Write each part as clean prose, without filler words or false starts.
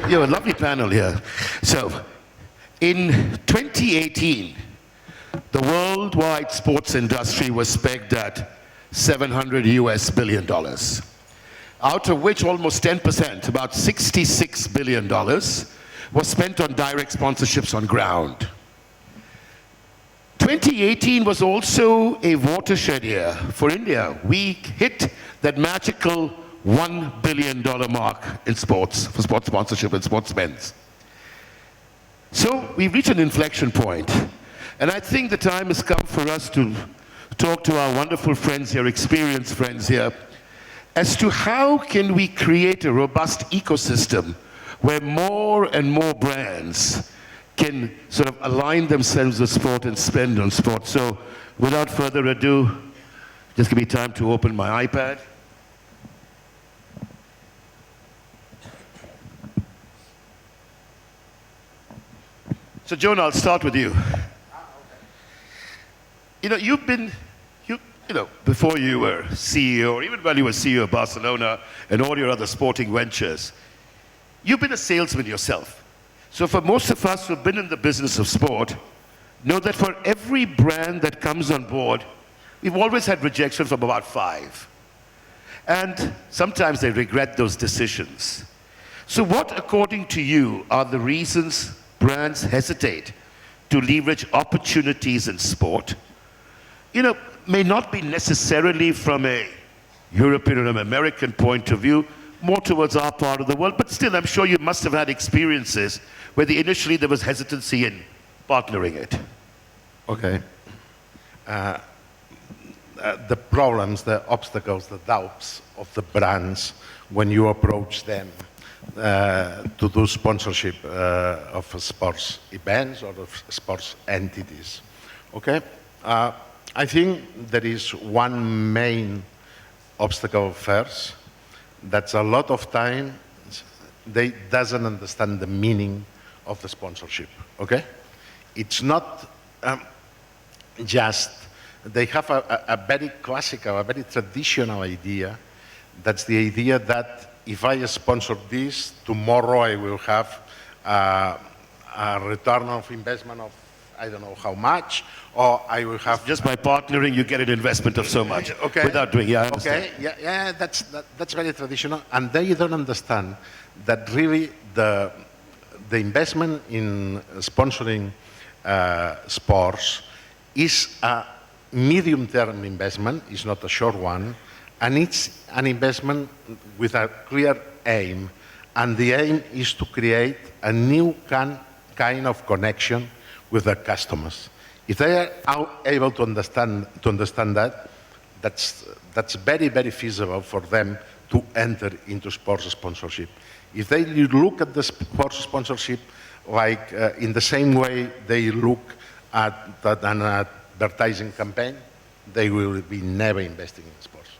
You have a lovely panel here. So, in 2018, the worldwide sports industry was pegged at $700 billion, out of which almost 10%, about $66 billion, was spent on direct sponsorships on ground. 2018 was also a watershed year for India. We hit that magical $1 billion mark in sports, for sports sponsorship and sports events. So we've reached an inflection point. And I think the time has come for us to talk to our wonderful friends here, experienced friends here, as to how can we create a robust ecosystem where more and more brands can sort of align themselves with sport and spend on sport. So without further ado, just give me time to open my iPad. So Joan, I'll start with you. You know, you've been, before you were CEO, or even when you were CEO of Barcelona and all your other sporting ventures, you've been a salesman yourself. So for most of us who've been in the business of sport, know that for every brand that comes on board, we've always had rejection from about 5. And sometimes they regret those decisions. So what, according to you, are the reasons brands hesitate to leverage opportunities in sport? May not be necessarily from a European or American point of view, more towards our part of the world, but still I'm sure you must have had experiences where initially there was hesitancy in partnering it. Okay. The problems, the obstacles, the doubts of the brands when you approach them to do sponsorship of sports events or of sports entities. Okay? I think there is one main obstacle first, that's a lot of time they doesn't understand the meaning of the sponsorship. Okay? It's not just, they have a very classical, a very traditional idea. That's the idea that if I sponsor this, tomorrow I will have a return of investment of I don't know how much, or I will have... Just by partnering, you get an investment of so much. Okay. Without doing, yeah, I understand. Okay, yeah, that's very traditional, and they don't understand that really the investment in sponsoring sports is a medium-term investment, it's not a short one, and it's an investment with a clear aim, and the aim is to create a new kind of connection with their customers. If they are able to understand that, that's very, very feasible for them to enter into sports sponsorship. If they look at the sports sponsorship like in the same way they look at an advertising campaign, they will be never investing in sports.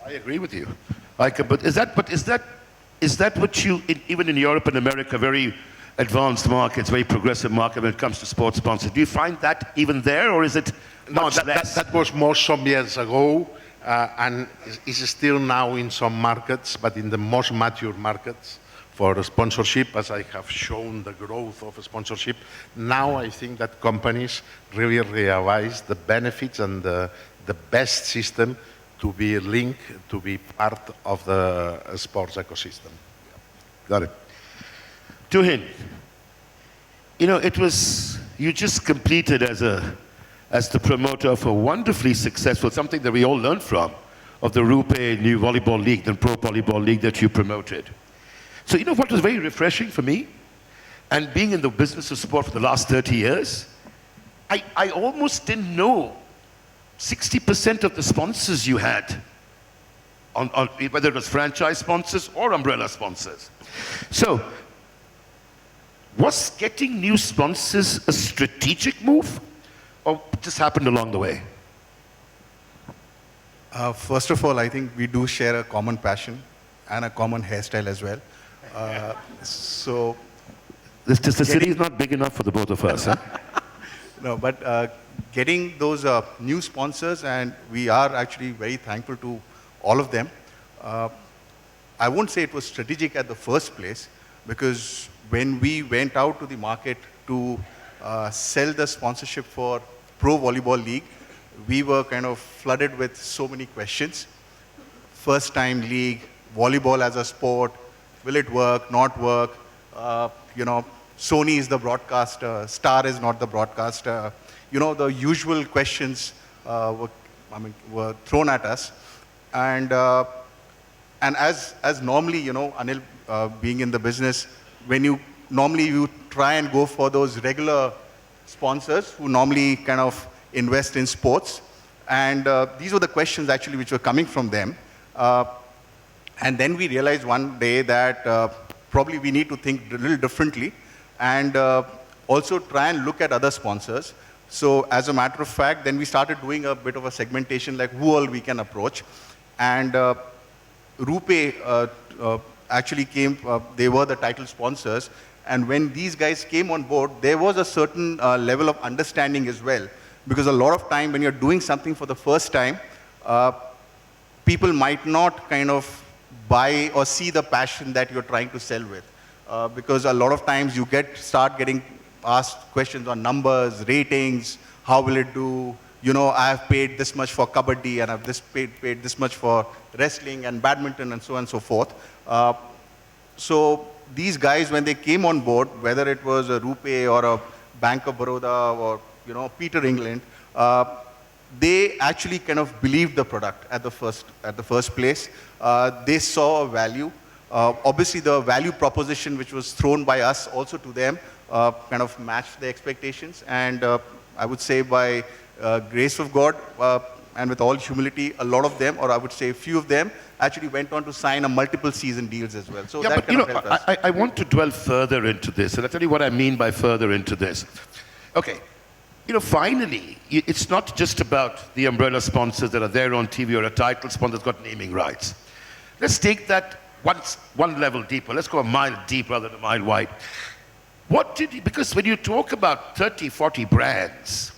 I agree with you. But is that what you, even in Europe and America, very advanced markets, very progressive market when it comes to sports sponsors, do you find that even there, or is it much less? That was more some years ago, and is still now in some markets, but in the most mature markets for sponsorship, as I have shown the growth of sponsorship, now I think that companies really realize the benefits and the best system to be linked, to be part of the sports ecosystem. Got it. Tuhin, you just completed as the promoter of a wonderfully successful, something that we all learned from, of the Rupe new volleyball league, the pro volleyball league that you promoted. So what was very refreshing for me, and being in the business of sport for the last 30 years, I almost didn't know 60% of the sponsors you had, on whether it was franchise sponsors or umbrella sponsors. So, was getting new sponsors a strategic move, or just happened along the way? First of all, I think we do share a common passion and a common hairstyle as well. So, the city is not big enough for the both of us. Huh? No, but getting those new sponsors, and we are actually very thankful to all of them. I won't say it was strategic at the first place, because when we went out to the market to sell the sponsorship for Pro Volleyball League, we were kind of flooded with so many questions. First time league, volleyball as a sport, will it work, not work? Sony is the broadcaster, Star is not the broadcaster. The usual questions were thrown at us. And as normally, Anil, being in the business, when you try and go for those regular sponsors who normally kind of invest in sports. And these were the questions actually which were coming from them. And then we realized one day that probably we need to think a little differently and also try and look at other sponsors. So as a matter of fact, then we started doing a bit of a segmentation, like who all we can approach. And Rupe actually came, they were the title sponsors. And when these guys came on board, there was a certain level of understanding as well. Because a lot of time when you're doing something for the first time, people might not kind of buy or see the passion that you're trying to sell with. Because a lot of times you start getting asked questions on numbers, ratings, how will it do? I have paid this much for kabaddi and I've paid this much for wrestling and badminton and so on and so forth. So these guys, when they came on board, whether it was a Rupe or a Bank of Baroda or Peter England, they actually kind of believed the product at the first place. They saw a value. Obviously, the value proposition which was thrown by us also to them kind of matched the expectations. And I would say by grace of God and with all humility, a lot of them, or I would say a few of them, actually went on to sign a multiple season deals as well. So yeah, that but kind of helped us. I want to dwell further into this, and I'll tell you what I mean by further into this. Okay. Finally, it's not just about the umbrella sponsors that are there on TV or a title sponsor that's got naming rights. Let's take that one level deeper. Let's go a mile deep rather than a mile wide. Because when you talk about 30, 40 brands,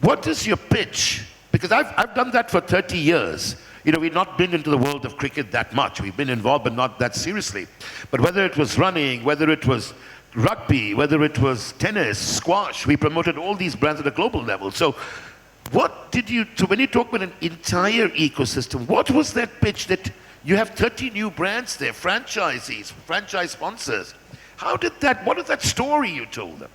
what is your pitch? Because I've done that for 30 years. We've not been into the world of cricket that much. We've been involved, but not that seriously. But whether it was running, whether it was rugby, whether it was tennis, squash, we promoted all these brands at a global level. So when you talk about an entire ecosystem, what was that pitch that you have 30 new brands there, franchisees, franchise sponsors? What is that story you told them?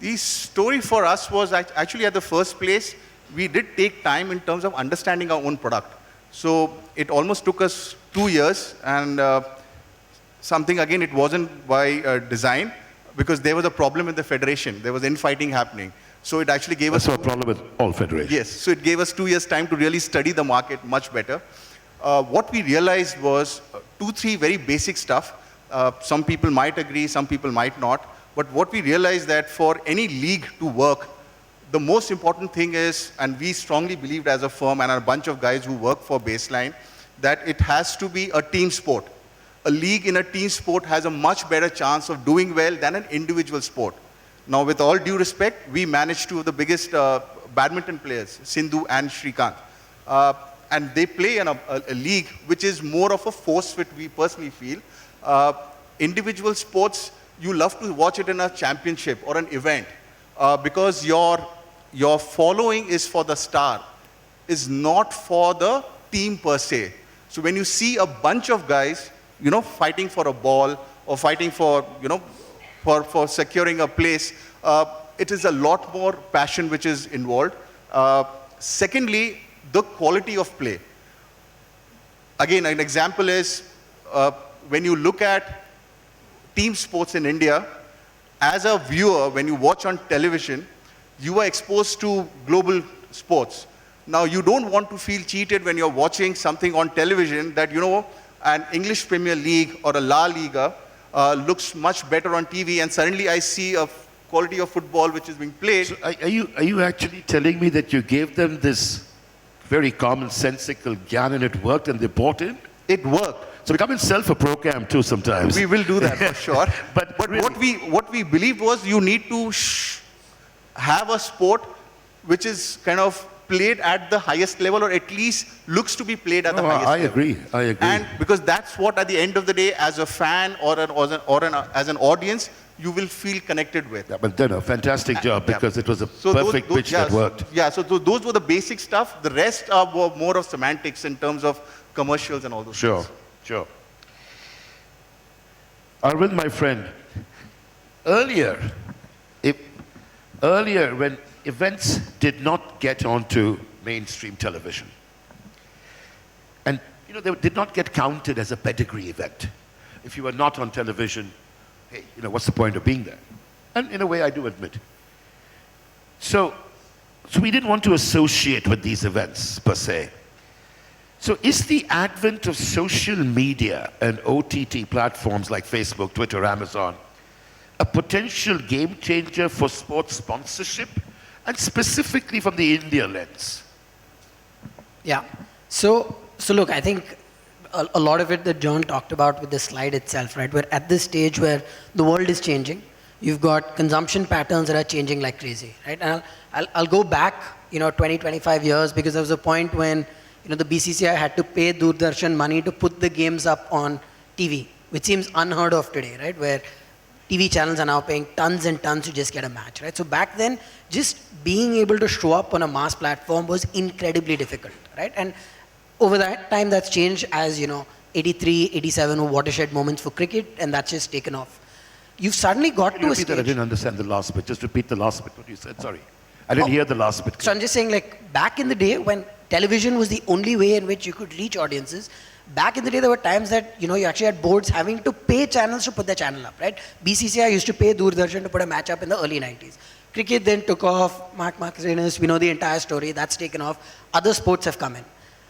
The story for us was actually at the first place, we did take time in terms of understanding our own product. So it almost took us 2 years, and something, again, it wasn't by design, because there was a problem in the federation. There was infighting happening. So it actually gave us... That's a problem with all federations. Yes, so it gave us 2 years' time to really study the market much better. What we realized was 2-3 very basic stuff. Some people might agree, some people might not. But what we realized that for any league to work, the most important thing is, and we strongly believed as a firm and a bunch of guys who work for Baseline, that it has to be a team sport. A league in a team sport has a much better chance of doing well than an individual sport. Now, with all due respect, we managed two of the biggest badminton players, Sindhu and Shrikant. And they play in a league which is more of a force fit, we personally feel. Individual sports, you love to watch it in a championship or an event because your following is for the star, is not for the team per se. So when you see a bunch of guys, fighting for a ball or fighting for, for securing a place, it is a lot more passion which is involved. Secondly, the quality of play. Again, an example is when you look at team sports in India, as a viewer, when you watch on television, you are exposed to global sports. Now, you don't want to feel cheated when you're watching something on television that, an English Premier League or a La Liga looks much better on TV, and suddenly I see a quality of football which is being played. So are you actually telling me that you gave them this very commonsensical gyan and it worked and they bought in? It worked. So come and sell for program too sometimes. We will do that for sure. But really, what we believed was you need to have a sport which is kind of played at the highest level, or at least looks to be played at the highest I level. agree. I agree. And because that's what, at the end of the day, as a fan as an audience, you will feel connected with. Yeah, but then a fantastic job, because it was a So perfect pitch that worked. Yeah, so those were the basic stuff. The rest are more of semantics in terms of commercials and all those Sure, things. sure. Arvind, my friend, earlier, when events did not get onto mainstream television, and they did not get counted as a pedigree event. If you were not on television, hey, what's the point of being there? And in a way, I do admit. So we didn't want to associate with these events per se. So is the advent of social media and OTT platforms like Facebook, Twitter, Amazon a potential game changer for sports sponsorship, and specifically from the India lens? Yeah. So look, I think a lot of it that John talked about with the slide itself, right? We're at this stage where the world is changing. You've got consumption patterns that are changing like crazy, right? And I'll go back, 20, 25 years, because there was a point when, the BCCI had to pay Doordarshan money to put the games up on TV, which seems unheard of today, right? Where TV channels are now paying tons and tons to just get a match, right? So back then, just being able to show up on a mass platform was incredibly difficult, right? And over that time, that's changed as, 83, 87 were watershed moments for cricket, and that's just taken off. You've suddenly got Can to you a repeat that? I stage. didn't understand the last bit. Just repeat the last bit, what you said. Sorry. I didn't hear the last bit. So I'm just saying, back in the day when television was the only way in which you could reach audiences, back in the day there were times that, you actually had boards having to pay channels to put their channel up, right? BCCI used to pay Doordarshan to put a match up in the early 90s. Cricket then took off, Mark Marquez, we know the entire story, that's taken off. Other sports have come in.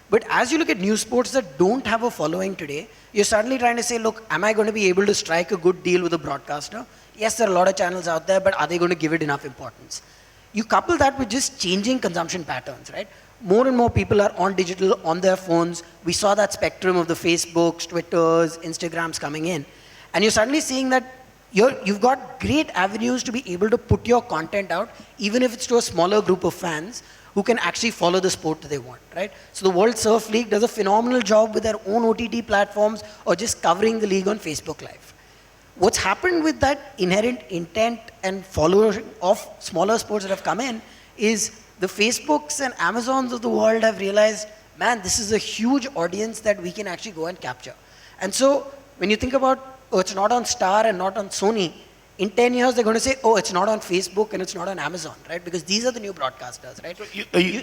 But as you look at new sports that don't have a following today, you're suddenly trying to say, look, am I going to be able to strike a good deal with a broadcaster? Yes, there are a lot of channels out there, but are they going to give it enough importance? You couple that with just changing consumption patterns, right? More and more people are on digital, on their phones. We saw that spectrum of the Facebooks, Twitters, Instagrams coming in. And you're suddenly seeing that you've got great avenues to be able to put your content out, even if it's to a smaller group of fans who can actually follow the sport that they want, right? So the World Surf League does a phenomenal job with their own OTT platforms or just covering the league on Facebook Live. What's happened with that inherent intent and following of smaller sports that have come in is the Facebooks and Amazons of the world have realized, man, this is a huge audience that we can actually go and capture. And so when you think about, oh, it's not on Star and not on Sony, in 10 years they're going to say, oh, it's not on Facebook and it's not on Amazon, right? Because these are the new broadcasters, right?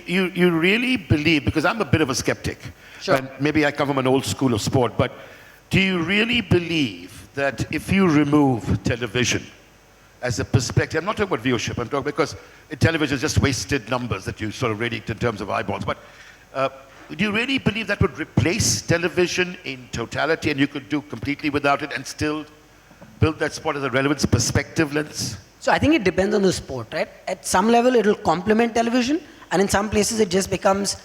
You really believe, because I'm a bit of a skeptic, Sure. and maybe I come from an old school of sport, but do you really believe that if you remove television as a perspective, I'm not talking about viewership, I'm talking because television is just wasted numbers that you sort of read in terms of eyeballs, but do you really believe that would replace television in totality and you could do completely without it and still build that sport as a relevance perspective lens? So I think it depends on the sport, right? At some level, it will complement television, and in some places, it just becomes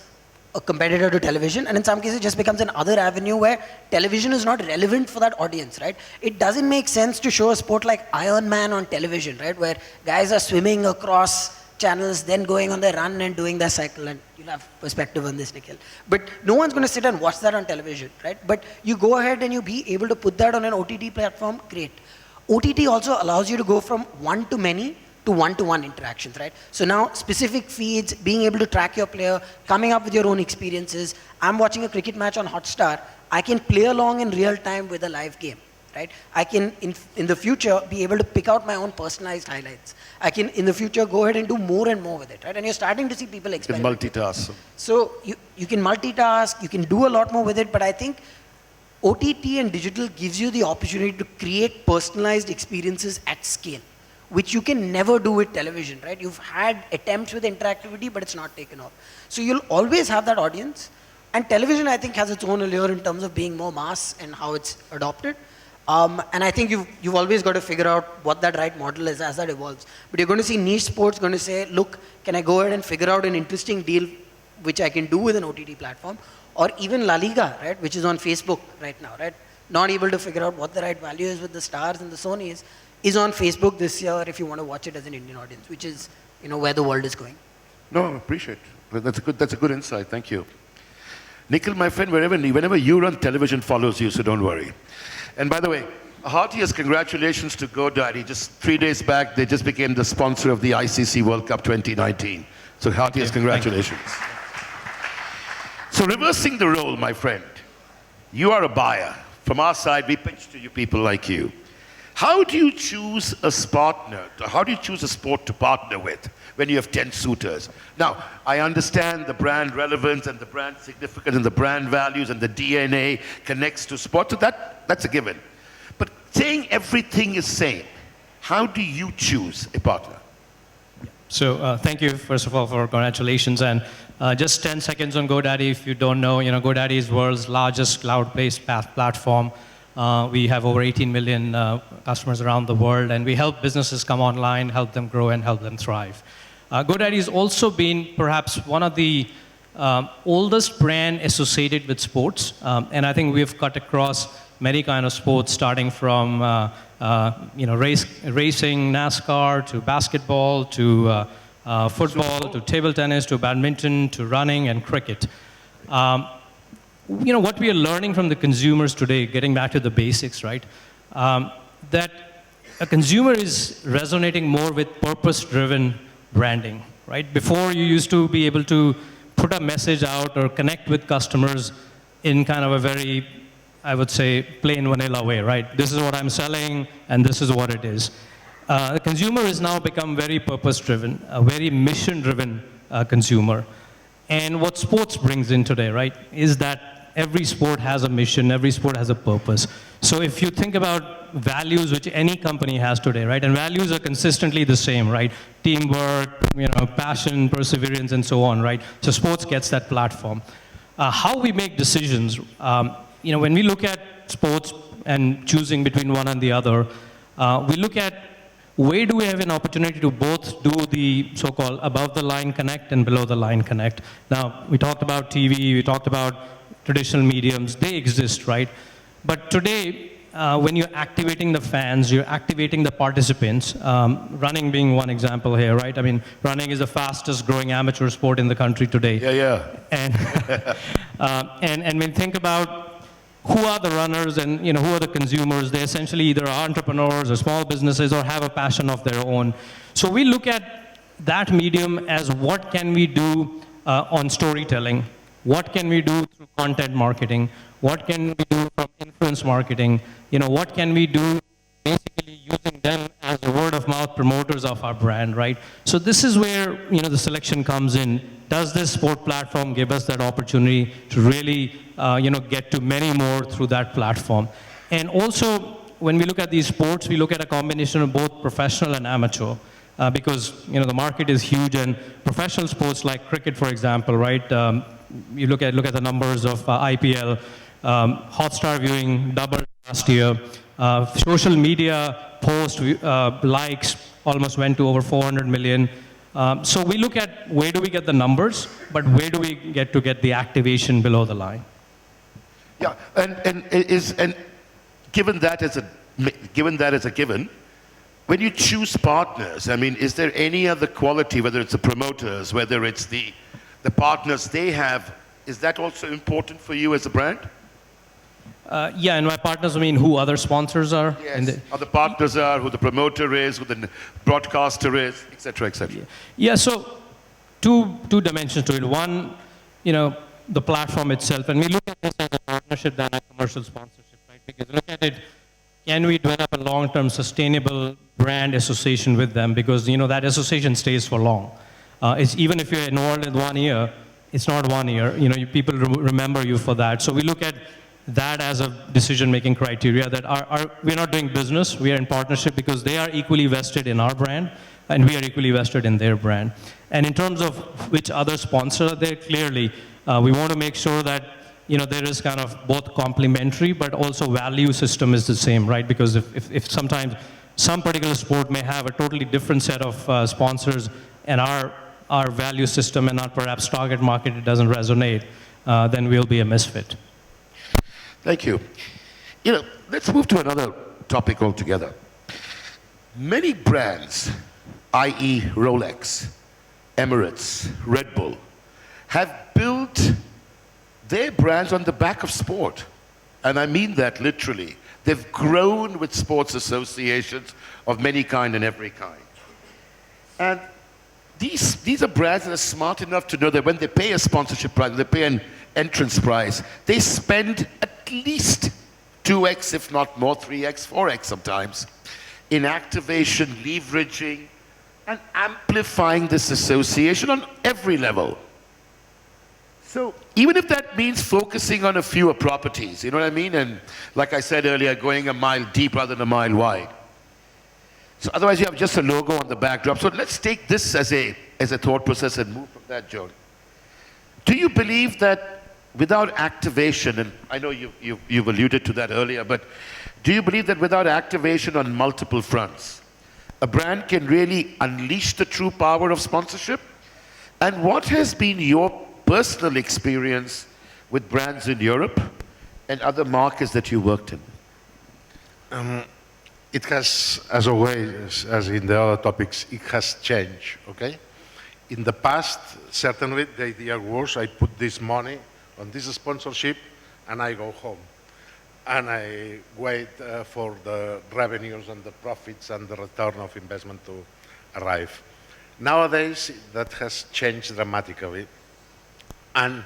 a competitor to television, and in some cases, it just becomes another avenue where television is not relevant for that audience, right? It doesn't make sense to show a sport like Iron Man on television, right? Where guys are swimming across channels, then going on their run and doing their cycle, and you'll have perspective on this, Nikhil. But no one's going to sit and watch that on television, right? But you go ahead and you be able to put that on an OTT platform, great. OTT also allows you to go from one to many to one-to-one interactions, right? So now specific feeds, being able to track your player, coming up with your own experiences. I'm watching a cricket match on Hotstar. I can play along in real time with a live game, right? I can, in the future, be able to pick out my own personalized highlights. I can, in the future, go ahead and do more and more with it, right? And you're starting to see people You can experiment. multitask. So you can multitask, you can do a lot more with it, but I think OTT and digital gives you the opportunity to create personalized experiences at scale, which you can never do with television, right? You've had attempts with interactivity, but it's not taken off. So you'll always have that audience. And television, I think, has its own allure in terms of being more mass and how it's adopted. And I think you've always got to figure out what that right model is as that evolves. But you're going to see niche sports going to say, look, can I go ahead and figure out an interesting deal which I can do with an OTT platform? Or even La Liga, right, which is on Facebook right now, right? Not able to figure out what the right value is with the Stars and the Sonys, is on Facebook this year if you want to watch it as an Indian audience, which is, where the world is going. No, I appreciate it. That's a good insight. Thank you. Nikhil, my friend, whenever you run, television follows you, so don't worry. And by the way, heartiest congratulations to GoDaddy. Just 3 days back, they just became the sponsor of the ICC World Cup 2019. So heartiest congratulations. So reversing the role, my friend, you are a buyer. From our side, we pitch to you people like you. How do you choose a partner? How do you choose a sport to partner with when you have 10 suitors? Now, I understand the brand relevance and the brand significance and the brand values and the DNA connects to sport, so that's a given. But saying everything is same, how do you choose a partner? So thank you, first of all, for congratulations. And just 10 seconds on GoDaddy. If you don't know, GoDaddy is world's largest cloud-based platform. We have over 18 million customers around the world, and we help businesses come online, help them grow, and help them thrive. GoDaddy has also been perhaps one of the oldest brand associated with sports, and I think we've cut across many kind of sports, starting from racing, NASCAR, to basketball, to football, to table tennis, to badminton, to running and cricket. What we are learning from the consumers today, getting back to the basics, right? That a consumer is resonating more with purpose-driven branding, right? Before, you used to be able to put a message out or connect with customers in kind of a very, I would say, plain vanilla way, right? This is what I'm selling, and this is what it is. The consumer has now become very purpose-driven, a very mission-driven consumer. And what sports brings in today, right, is that every sport has a mission, every sport has a purpose. So if you think about values which any company has today, right, and values are consistently the same, right, teamwork, passion, perseverance, and so on, right, so sports gets that platform. How we make decisions, when we look at sports and choosing between one and the other, we look at where do we have an opportunity to both do the so-called above-the-line connect and below-the-line connect. Now, we talked about TV, we talked about traditional mediums, they exist, right? But today, when you're activating the fans, you're activating the participants, running being one example here, right? I mean, running is the fastest growing amateur sport in the country today. Yeah. And when you think about who are the runners and who are the consumers, they essentially either are entrepreneurs or small businesses or have a passion of their own. So we look at that medium as what can we do on storytelling, what can we do through content marketing, what can we do from influence marketing, what can we do basically using them as the word-of-mouth promoters of our brand, right? So this is where the selection comes in. Does this sport platform give us that opportunity to really get to many more through that platform? And also, when we look at these sports, we look at a combination of both professional and amateur. Because the market is huge, and professional sports like cricket, for example, right? You look at the numbers of IPL, Hotstar viewing doubled last year. Social media post likes almost went to over 400 million. So we look at where do we get the numbers, but where do we get the activation below the line? Yeah, and given that as a given, when you choose partners, I mean, is there any other quality, whether it's the promoters, whether it's the partners they have, is that also important for you as a brand? Yeah, and my partners, I mean, who other sponsors are? Yes, how the partners are, who the promoter is, who the broadcaster is, et cetera, et cetera. Yeah, so two dimensions to it. One, the platform itself, and we look at this as a partnership than a commercial sponsorship, right? Because look at it, can we develop a long-term sustainable brand association with them? Because that association stays for long. It's even if you're involved in 1 year, it's not 1 year. People remember you for that. So we look at that as a decision-making criteria that we're not doing business, we are in partnership because they are equally vested in our brand and we are equally vested in their brand. And in terms of which other sponsor there, clearly, we want to make sure that there is kind of both complementary, but also value system is the same, right? Because if sometimes some particular sport may have a totally different set of sponsors and our value system and our perhaps target market, it doesn't resonate, then we'll be a misfit. Thank you. Let's move to another topic altogether. Many brands, i.e. Rolex, Emirates, Red Bull, have built their brands on the back of sport. And I mean that literally. They've grown with sports associations of many kind and every kind. And these are brands that are smart enough to know that when they pay a sponsorship price, they pay an entrance price, they spend at least 2x, if not more, 3x, 4x sometimes, in activation, leveraging, and amplifying this association on every level. So even if that means focusing on a fewer properties, you know what I mean? And like I said earlier, going a mile deep rather than a mile wide. So otherwise you have just a logo on the backdrop. So let's take this as a thought process and move from that, Joe. Do you believe that without activation, and I know you've alluded to that earlier, but do you believe that without activation on multiple fronts, a brand can really unleash the true power of sponsorship? And what has been your personal experience with brands in Europe and other markets that you worked in? It has, as always, as in the other topics, it has changed, okay? In the past, certainly the idea was I put this money on this sponsorship and I go home. And I wait for the revenues and the profits and the return of investment to arrive. Nowadays, that has changed dramatically. And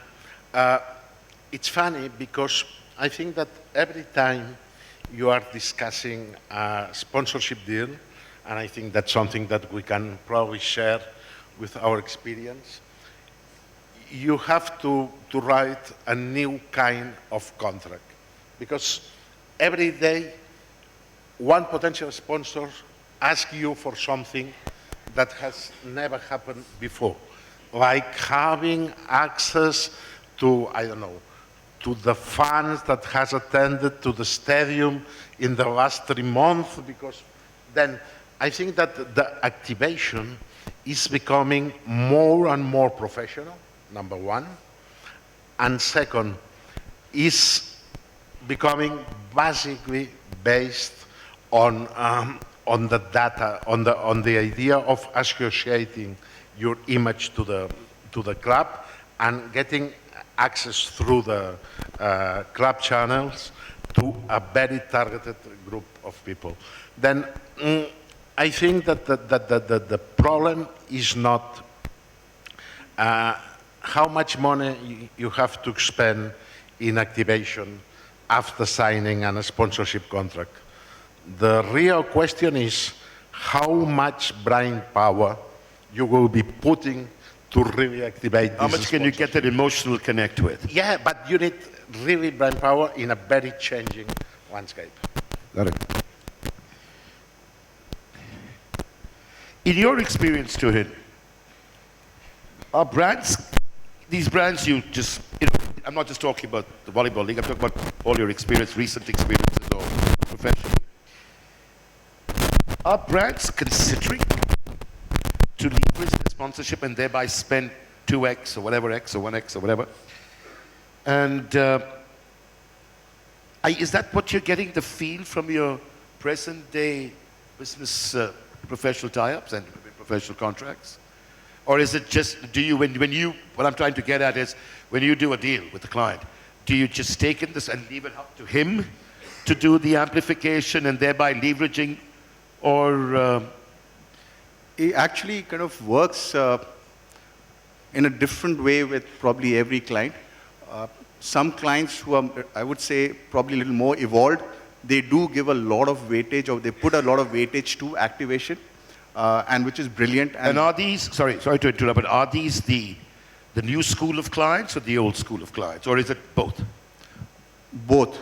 it's funny because I think that every time you are discussing a sponsorship deal, and I think that's something that we can probably share with our experience, you have to write a new kind of contract. Because every day, one potential sponsor asks you for something that has never happened before. Like having access to, I don't know, to the fans that has attended to the stadium in the last 3 months, because then I think that the activation is becoming more and more professional, number one. And second, is becoming basically based on the data, on the idea of associating your image to the club and getting access through the club channels to a very targeted group of people. Then I think that the problem is not how much money you have to spend in activation after signing a sponsorship contract. The real question is how much brain power you will be putting to really activate this. How much can you get that emotional connect with? Yeah, but you need really brain power in a very changing landscape. Got it. In your experience, Tuhin, are brands, these brands you just, I'm not just talking about the volleyball league, I'm talking about all your experience, recent experiences or professional. Are brands considering to leverage the sponsorship and thereby spend 2x or whatever x or 1x or whatever? And is that what you're getting the feel from your present day business professional tie-ups and professional contracts? Or is it just, do you, when you, what I'm trying to get at is, when you do a deal with the client, do you just take in this and leave it up to him to do the amplification and thereby leveraging, or? It actually kind of works in a different way with probably every client. Some clients who are, I would say, probably a little more evolved, they do give a lot of weightage, or they put a lot of weightage to activation, and which is brilliant. And are these, sorry to interrupt, but are these the new school of clients or the old school of clients, or is it both? Both,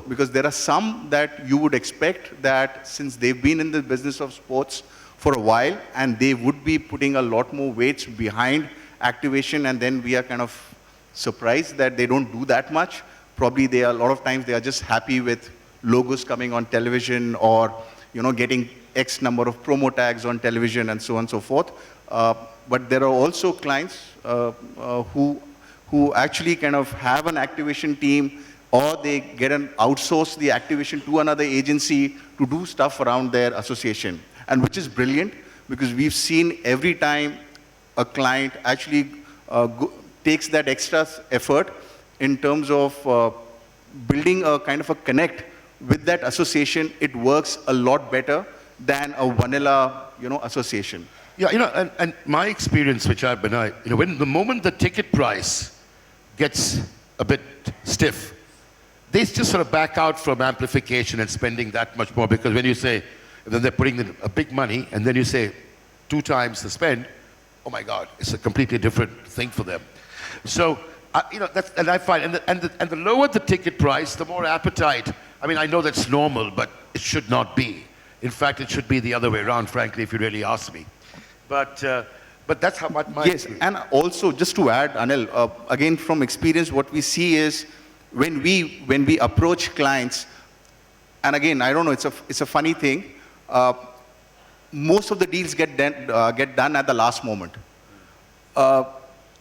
because there are some that you would expect that since they've been in the business of sports for a while, and they would be putting a lot more weights behind activation, and then we are kind of surprised that they don't do that much. Probably they are, a lot of times they are just happy with logos coming on television, or getting X number of promo tags on television and so on and so forth. But there are also clients who actually kind of have an activation team, or they get outsource the activation to another agency to do stuff around their association. And which is brilliant, because we've seen every time a client actually takes that extra effort in terms of building a kind of a connect with that association, it works a lot better than a vanilla, association. Yeah, and my experience, which I've been, when the moment the ticket price gets a bit stiff, they just sort of back out from amplification and spending that much more, because when you say, then they're putting in a big money, and then you say 2 times the spend, oh my God, it's a completely different thing for them. So, and I find, and the lower the ticket price, the more appetite. I mean, I know that's normal, but it should not be. In fact, it should be the other way around, frankly, if you really ask me. But that's how much my yes, and also just to add, Anil, again from experience, what we see is when we approach clients, and again, I don't know, it's a funny thing. Most of the deals get done at the last moment.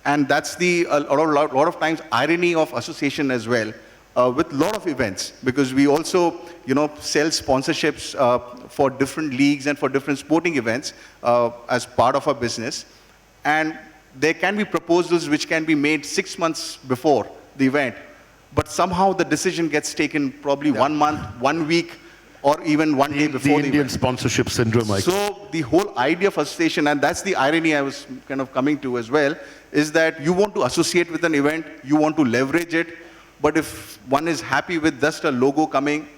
And that's a lot of times irony of association as well, with a lot of events, because we also sell sponsorships for different leagues and for different sporting events as part of our business. And there can be proposals which can be made 6 months before the event, but somehow the decision gets taken probably 1 month, 1 week, or even 1 day before the Indian sponsorship syndrome. So the whole idea of association, and that's the irony I was kind of coming to as well, is that you want to associate with an event, you want to leverage it, but if one is happy with just a logo coming,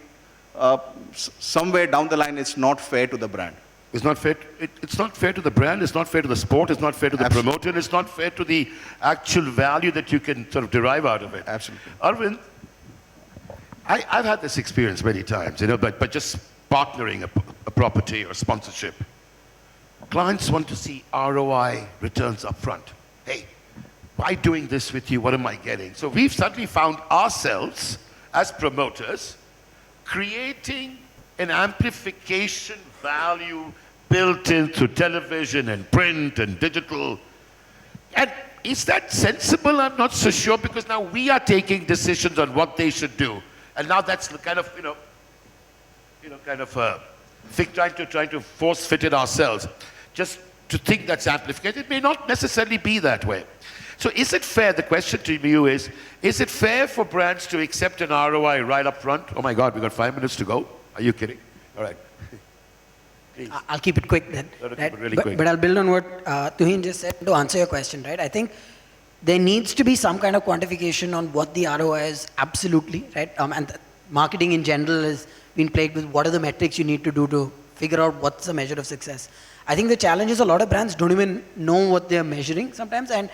somewhere down the line, it's not fair to the brand. It's not fair. It's not fair to the brand. It's not fair to the sport. It's not fair to the promoter. And it's not fair to the actual value that you can sort of derive out of it. Absolutely. Arvind, I've had this experience many times, but just partnering a property or sponsorship. Clients want to see ROI returns up front. Hey, by doing this with you, what am I getting? So we've suddenly found ourselves as promoters creating an amplification value built into television and print and digital. And is that sensible? I'm not so sure, because now we are taking decisions on what they should do. And now that's the kind of, trying to force fit it ourselves. Just to think that's amplified. It may not necessarily be that way. So is it fair, the question to you is it fair for brands to accept an ROI right up front? Oh my God, we've got 5 minutes to go. Are you kidding? All right. Please. I'll keep it quick then. Right? Really quick. But I'll build on what Tuhin just said to answer your question, right? I think there needs to be some kind of quantification on what the ROI is, absolutely, right? And marketing in general has been plagued with what are the metrics you need to do to figure out what's the measure of success. I think the challenge is a lot of brands don't even know what they're measuring sometimes, and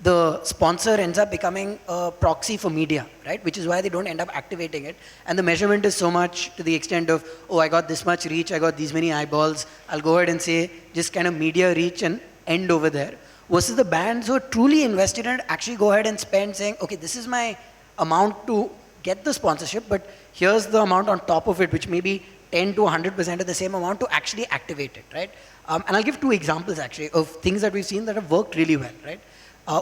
the sponsor ends up becoming a proxy for media, right? Which is why they don't end up activating it. And the measurement is so much to the extent of, oh, I got this much reach, I got these many eyeballs. I'll go ahead and say just kind of media reach and end over there. Versus the brands who are truly invested in it actually go ahead and spend saying, okay, this is my amount to get the sponsorship, but here's the amount on top of it, which may be 10 to 100% of the same amount to actually activate it, right? And I'll give 2 examples actually of things that we've seen that have worked really well, right?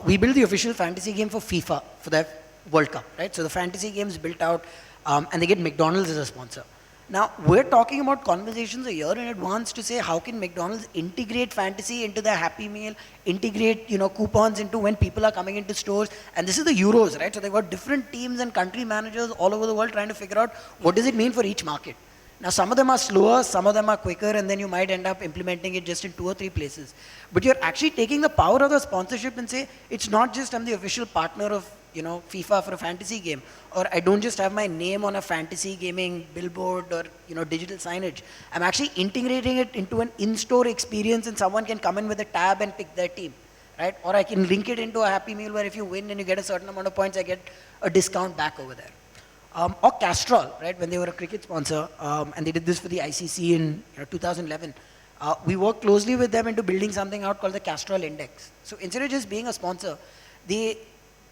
We built the official fantasy game for FIFA for the World Cup, right? So the fantasy game is built out and they get McDonald's as a sponsor. Now, we're talking about conversations a year in advance to say how can McDonald's integrate fantasy into their Happy Meal, integrate coupons into when people are coming into stores. And this is the Euros, right? So they've got different teams and country managers all over the world trying to figure out what does it mean for each market. Now, some of them are slower, some of them are quicker, and then you might end up implementing it just in 2 or 3 places. But you're actually taking the power of the sponsorship and say, it's not just I'm the official partner of FIFA for a fantasy game, or I don't just have my name on a fantasy gaming billboard or digital signage. I'm actually integrating it into an in-store experience, and someone can come in with a tab and pick their team, right? Or I can link it into a Happy Meal where if you win and you get a certain amount of points, I get a discount back over there. Or Castrol, right, when they were a cricket sponsor, and they did this for the ICC in 2011. We worked closely with them into building something out called the Castrol Index. So instead of just being a sponsor, they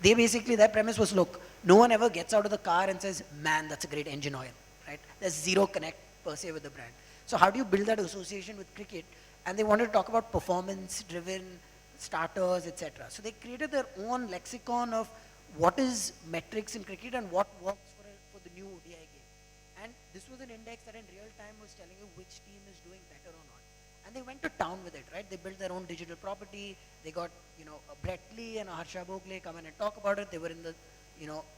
basically, their premise was, look, no one ever gets out of the car and says, man, that's a great engine oil, right? There's zero connect per se with the brand. So how do you build that association with cricket? And they wanted to talk about performance-driven starters, etc. So they created their own lexicon of what is metrics in cricket and what works for the new ODI game. And this was an index that in real time was telling you which team is doing better or not. and they went to town with it, right? They built their own digital property. They got, a Brett Lee and a Harsha Bhogle come in and talk about it. They were in the,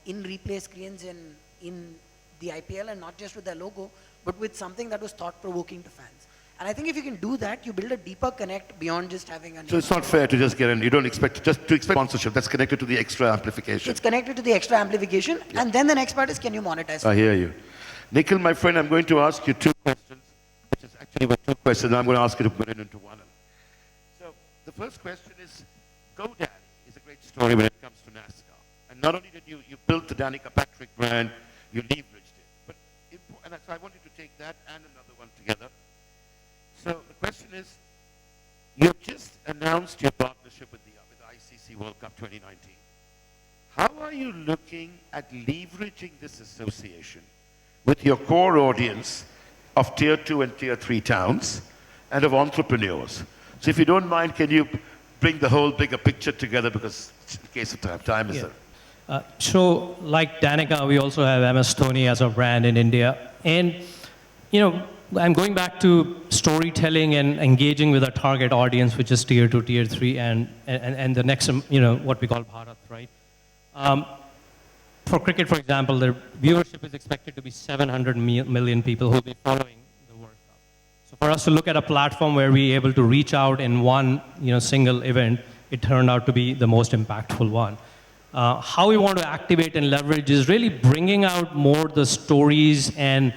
in replay screens in the IPL, and not just with their logo, but with something that was thought-provoking to fans. And I think if you can do that, you build a deeper connect beyond just having a... So it's not fair to just get in. You don't expect to expect sponsorship. That's connected to the extra amplification. It's connected to the extra amplification. Yeah. And then the next part is, can you monetize? I hear you. Nikhil, my friend, I'm going to ask you two questions, which is actually my two questions. I'm going to ask you to put it into one. So the first question is, GoDaddy is a great story when it comes to NASCAR. And not only did you built the Danica Patrick brand, you leveraged it. But so I want you to take that and another one together. So the question is, you've just announced your partnership with the ICC World Cup 2019. How are you looking at leveraging this association with your core audience of tier 2 and tier 3 towns and of entrepreneurs? So if you don't mind, can you bring the whole bigger picture together, because in case of time is there. So like Danica, we also have MS Dhoni as a brand in India. And, I'm going back to storytelling and engaging with a target audience, which is tier 2, tier 3, and the next, what we call Bharat, right? For cricket, for example, their viewership is expected to be 700 million people who will be following the World Cup. So for us to look at a platform where we're able to reach out in one, single event, it turned out to be the most impactful one. How we want to activate and leverage is really bringing out more the stories and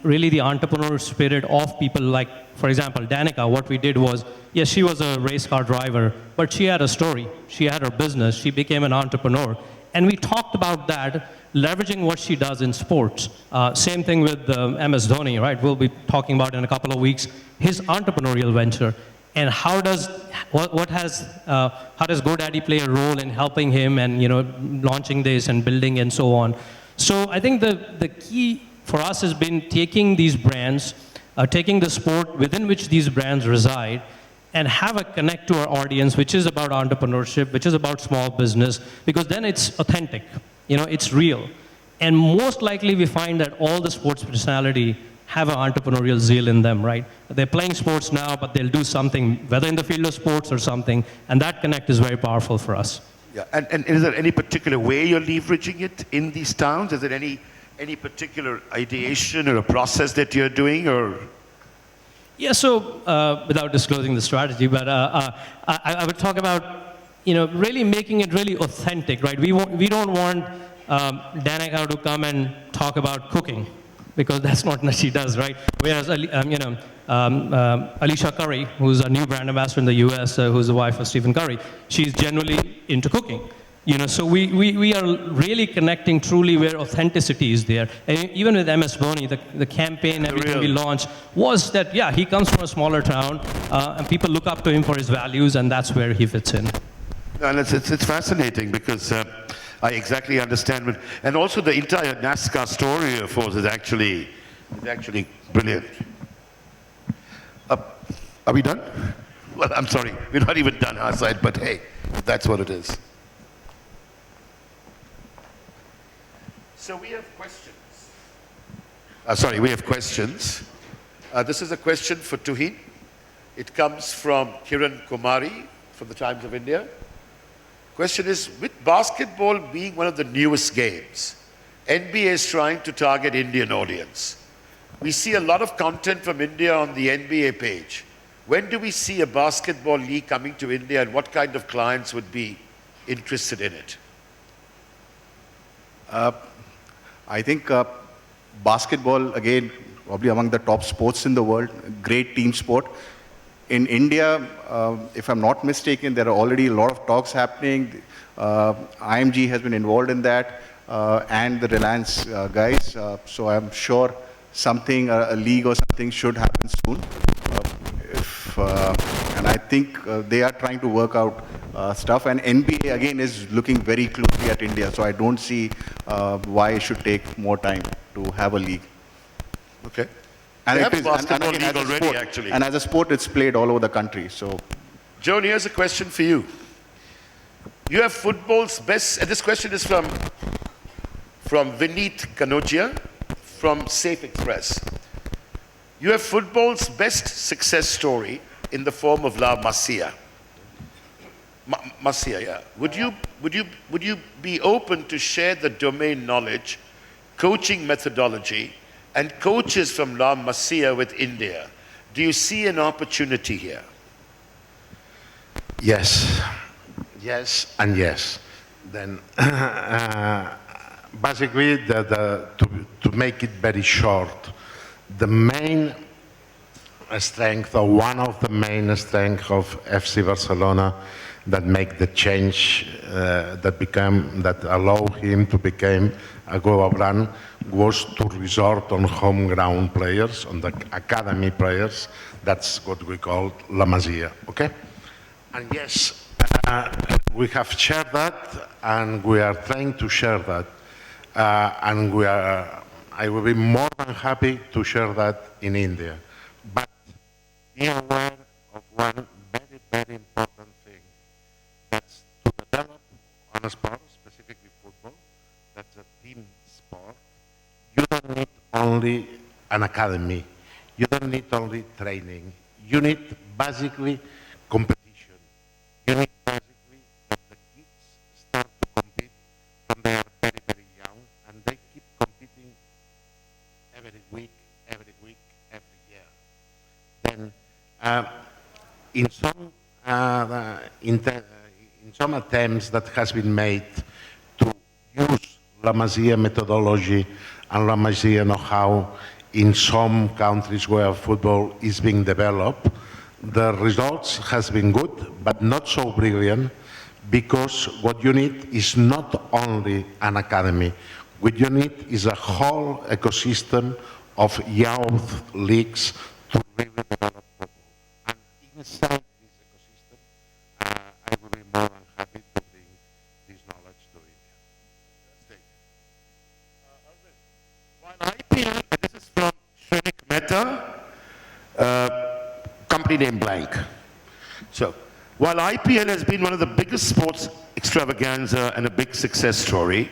really the entrepreneur spirit of people like, for example, Danica. What we did was, yes, she was a race car driver, but she had a story. She had her business. She became an entrepreneur. And we talked about that, leveraging what she does in sports. Same thing with MS Dhoni, right? We'll be talking about in a couple of weeks his entrepreneurial venture. And how does GoDaddy play a role in helping him and launching this and building and so on? So I think the key for us has been taking these brands, taking the sport within which these brands reside, and have a connect to our audience, which is about entrepreneurship, which is about small business, because then it's authentic, it's real. And most likely we find that all the sports personality have an entrepreneurial zeal in them, right? They're playing sports now, but they'll do something, whether in the field of sports or something, and that connect is very powerful for us. Yeah, and is there any particular way you're leveraging it in these towns? Is there any particular ideation or a process that you're doing, or? Yeah, so without disclosing the strategy, but I would talk about, really making it really authentic, right? We don't want Danica to come and talk about cooking, because that's not what she does, right? Whereas, Alicia Curry, who's a new brand ambassador in the US, who's the wife of Stephen Curry, she's generally into cooking. So we are really connecting truly where authenticity is there. And even with MS Dhoni, the campaign, everything we launched was that, yeah, he comes from a smaller town, and people look up to him for his values, and that's where he fits in. And it's fascinating, because I exactly understand. And also the entire NASCAR story, of course, is actually brilliant. Are we done? Well, I'm sorry, we're not even done our side, but hey, that's what it is. So we have questions. We have questions. This is a question for Tuhin. It comes from Kiran Kumari from the Times of India. Question is, with basketball being one of the newest games, NBA is trying to target Indian audience. We see a lot of content from India on the NBA page. When do we see a basketball league coming to India, and what kind of clients would be interested in it? I think basketball, again, probably among the top sports in the world, great team sport. In India, if I'm not mistaken, there are already a lot of talks happening. IMG has been involved in that, and the Reliance guys. So I'm sure something, a league or something should happen soon. And I think they are trying to work out stuff. And NBA, again, is looking very closely at India. So I don't see why it should take more time to have a league. Okay. And they it have is, a basketball and league already, sport, actually. And as a sport, it's played all over the country. So, Joan, here's a question for you. You have football's best, and this question is from Vineet Kanodia from Safe Express. You have football's best success story in the form of La Masia. Masia, yeah. Would you be open to share the domain knowledge, coaching methodology, and coaches from La Masia with India? Do you see an opportunity here? Yes, yes, and yes. Then, basically, to make it very short, the main strength, or one of the main strengths of FC Barcelona that make the change that allow him to become a global brand was to resort on home ground players, on the academy players. That's what we call La Masia, okay? And yes, we have shared that, and we are trying to share that. I will be more than happy to share that in India. But be aware of one very, very important thing. That's to develop on a sport, specifically football, that's a team sport. You don't need only an academy. You don't need only training. You need basically competition. You need basically that the kids start to compete when they are very, very young, and they keep competing every week, every year. Then, in some attempts that has been made to use La Masia methodology and La Masia know-how in some countries where football is being developed, the results has been good, but not so brilliant, because what you need is not only an academy. What you need is a whole ecosystem of youth leagues to really develop football. And inside this ecosystem, I will be more than happy to bring this knowledge to India. While IPL, and this is from Shrenik Mehta, company name blank. So, while IPL has been one of the biggest sports extravaganza and a big success story,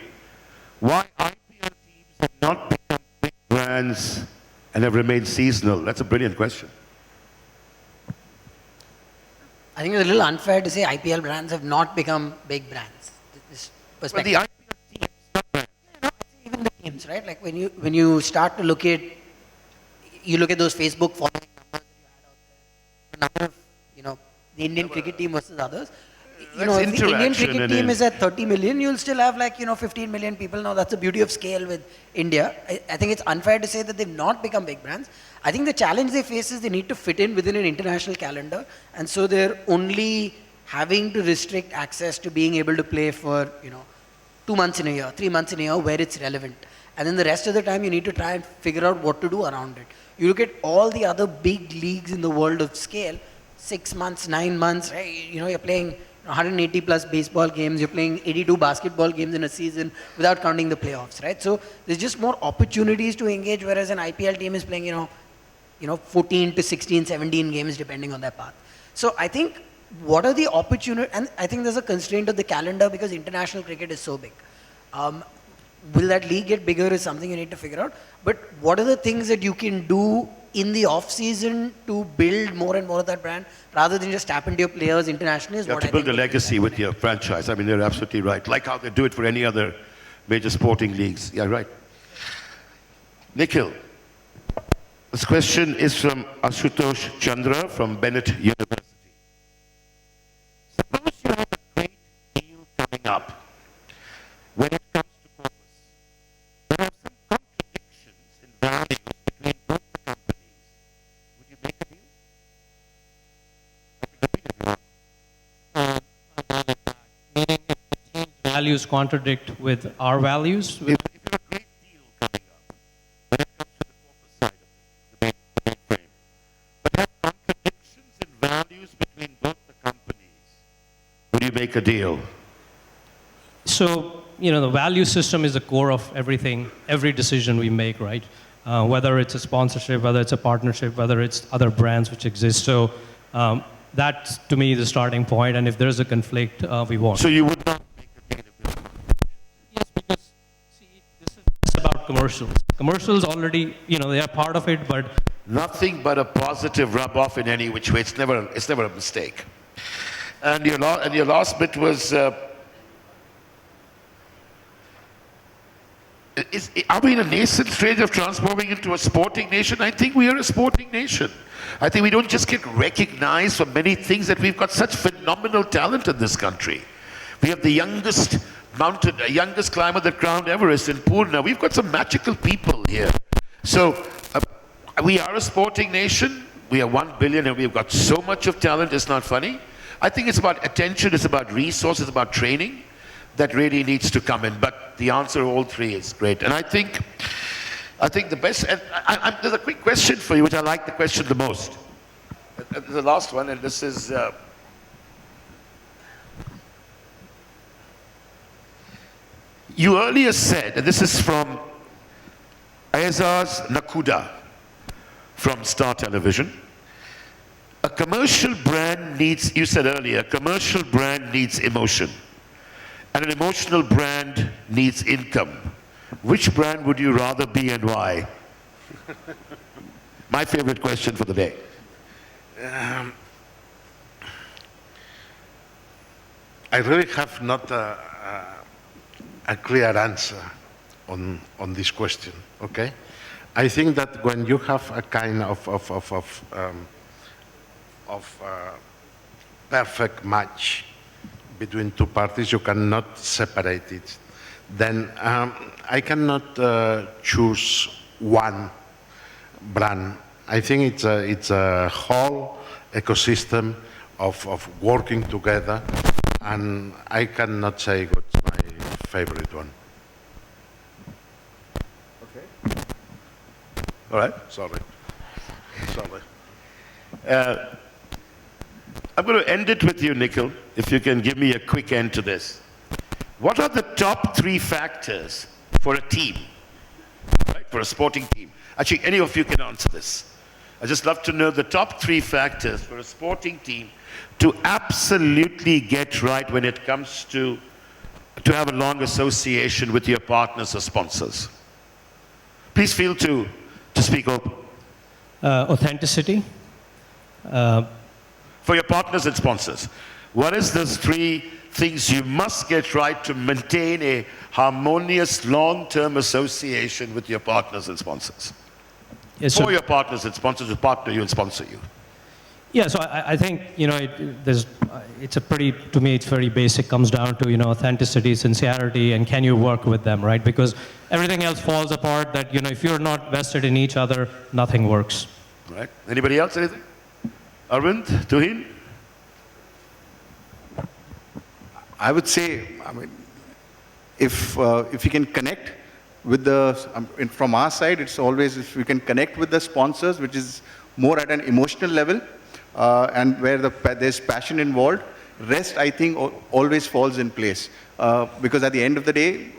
why IPL teams have not become big brands and have remained seasonal? That's a brilliant question. I think it's a little unfair to say IPL brands have not become big brands. This Well, perspective. the IPL teams, not brands. Even the teams, right? Like when you start to look at those Facebook following numbers that you had out there, the number of the Indian cricket team versus others. If the Indian interaction cricket and team is at 30 million, you'll still have 15 million people. Now that's the beauty of scale with India. I think it's unfair to say that they've not become big brands. I think the challenge they face is they need to fit in within an international calendar, and so they're only having to restrict access to being able to play for 2 months in a year, 3 months in a year where it's relevant. And then the rest of the time you need to try and figure out what to do around it. You look at all the other big leagues in the world of scale, 6 months, 9 months, right? You're playing 180 plus baseball games, you're playing 82 basketball games in a season without counting the playoffs, right? So there's just more opportunities to engage, whereas an IPL team is playing, 14 to 16, 17 games depending on their path. So I think what are the opportunities, and I think there's a constraint of the calendar because international cricket is so big. Will that league get bigger is something you need to figure out. But what are the things that you can do in the off season to build more and more of that brand rather than just tap into your players internationally? Is You have what to I build a think legacy with your franchise. I mean, you're absolutely right. Like how they do it for any other major sporting leagues. Yeah, right. Nikhil, this question is from Ashutosh Chandra from Bennett University. Suppose you have a great deal coming up. When it comes to purpose, there are some contradictions in values between both the companies. Would you make a deal? Repeat if you want. Meaning if the team's values contradict with our values, If you have a great deal coming up, when it comes to the corporate side of it, the main frame, but have contradictions in values between both the companies, would you make a deal? so the value system is the core of everything, every decision we make, right? Whether it's a sponsorship, whether it's a partnership, whether it's other brands which exist. So that, to me, is the starting point. And if there's a conflict, we won't. So you would not make a deal if Yes, because see, this is just about commercials. Commercials already, they are part of it, but Nothing but a positive rub-off in any which way. It's never a mistake. And your last bit was, are we in a nascent stage of transforming into a sporting nation? I think we are a sporting nation. I think we don't just get recognized for many things, that we've got such phenomenal talent in this country. We have the youngest climber that crowned Everest in Purna. We've got some magical people here. So we are a sporting nation. We are 1 billion and we've got so much of talent, it's not funny. I think it's about attention, it's about resources, it's about training that really needs to come in. But the answer, all three, is great. And I think the best, and there's a quick question for you, which I like the question the most. The last one, and this is, you earlier said, and this is from Aizaz Nakuda from Star Television, a commercial brand needs, you said earlier, a commercial brand needs emotion, and an emotional brand needs income. Which brand would you rather be and why? My favorite question for the day. I really have not a clear answer on this question, okay? I think that when you have a kind of perfect match between two parties, you cannot separate it. Then I cannot choose one brand. I think it's a whole ecosystem of working together, and I cannot say what's my favorite one. Okay. All right. Sorry. I'm going to end it with you, Nikhil, if you can give me a quick end to this. What are the top 3 factors for a team, right, for a sporting team? Actually, any of you can answer this. I'd just love to know the top 3 factors for a sporting team to absolutely get right when it comes to have a long association with your partners or sponsors. Please feel to speak open. Authenticity. For your partners and sponsors, what is those 3 things you must get right to maintain a harmonious long-term association with your partners and sponsors? Yes, For your partners and sponsors who partner you and sponsor you. Yeah, so I think, you know, it's a pretty, to me, it's very basic, comes down to, you know, authenticity, sincerity, and can you work with them, right? Because everything else falls apart, that, you know, if you're not vested in each other, nothing works. Right. Anybody else, anything? Arvind, Tuhin? I would say, I mean, if you can connect with the, from our side, it's always if we can connect with the sponsors, which is more at an emotional level, and where there's passion involved, rest, I think, always falls in place. Because at the end of the day,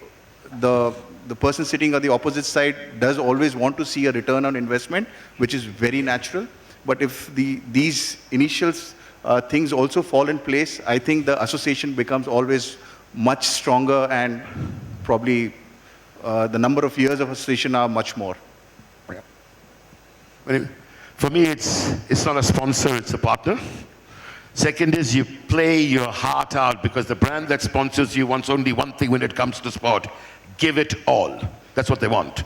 the person sitting on the opposite side does always want to see a return on investment, which is very natural. But if these initial things also fall in place, I think the association becomes always much stronger, and probably the number of years of association are much more. Well, for me, it's not a sponsor, it's a partner. Second is you play your heart out, because the brand that sponsors you wants only one thing when it comes to sport: give it all. That's what they want.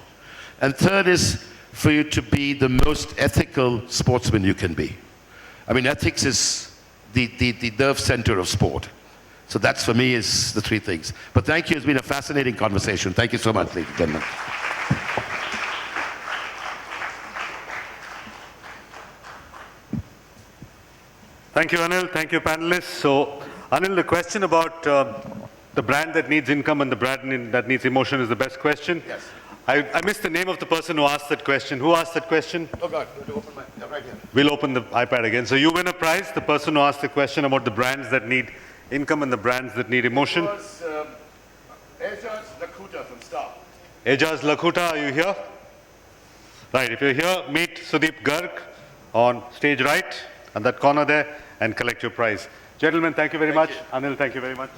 And third is for you to be the most ethical sportsman you can be. I mean, ethics is the nerve center of sport. So that's, for me, is the 3 things. But thank you. It's been a fascinating conversation. Thank you so much, ladies and gentlemen. Thank you, Anil. Thank you, panelists. So, Anil, the question about the brand that needs income and the brand that needs emotion is the best question. Yes. I missed the name of the person who asked that question. Who asked that question? Oh, God. Right here. We'll open the iPad again. So you win a prize, the person who asked the question about the brands that need income and the brands that need emotion. It was Aizaz Lakuta from Star. Aizaz Lakuta, are you here? Right, if you're here, meet Sudeep Garg on stage right, and that corner there, and collect your prize. Gentlemen, thank you very much. Anil, thank you very much.